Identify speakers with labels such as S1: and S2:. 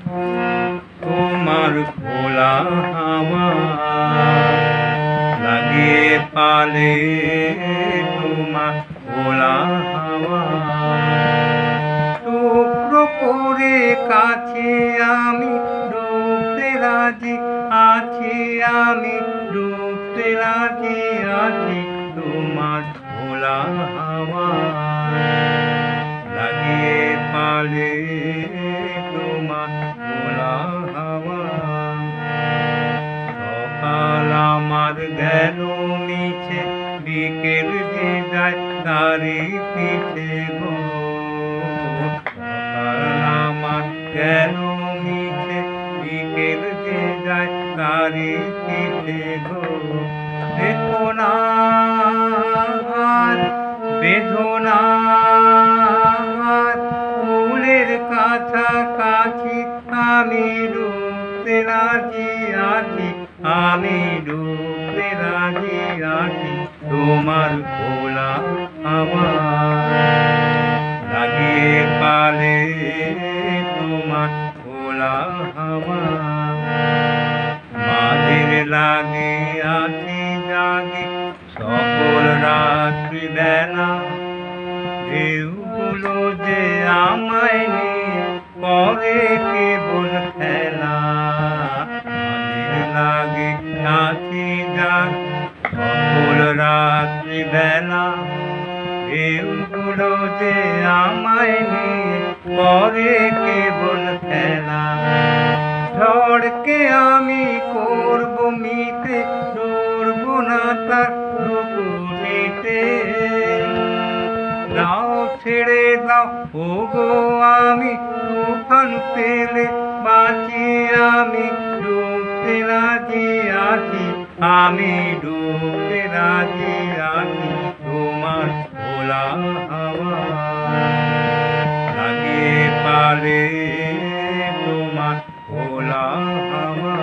S1: তোমার খোলা হাওয়া লাগিয়ে পালে, তোমার খোলা হাওয়া টুকরো করে কাছে আমি ডুবতে রাজি আছি, আমি ডুবতে রাজি আছি। তোমার খোলা হাওয়া লাগিয়ে পালে, তোমার খোলা হাওয়া সকাল আমার গেল মিছে, বিকেল যে যায় তারি পিছে গো। সকাল আমার গেল মিছে, বিকেল যে যায় তারি পিছে গো। বেদনার বেদনার ফুলের কাছাকাছি আমি ডুবতে রাজি আছি, আমি ডুবতে রাজি আছি। তোমার খোলা হাওয়া লাগিয়ে পালে, তোমার খোলা হাওয়া মাঝের লাগে আছি জাগি সকল রাত্রি বেলা। ঢেউগুলো যে আমায় নিয়ে করে কেবল খেলা, মাঝের লাগে আছি জাগি সকল রাত্রি বেলা। ঢেউগুলো যে আমায় নিয়ে করে কেবল খেলা। ঝড়কে আমি করব মিতে, ডরব না তার রূপটিতে। দাও ছেড়ে দাও ওগো আমি তুফান পেলে বাঁচি, আমি ডুবতে রাজি আছি, আমি ডুবতে রাজি আছি। তোমার খোলা হাওয়া লাগিয়ে পালে, তোমার খোলা হাওয়া।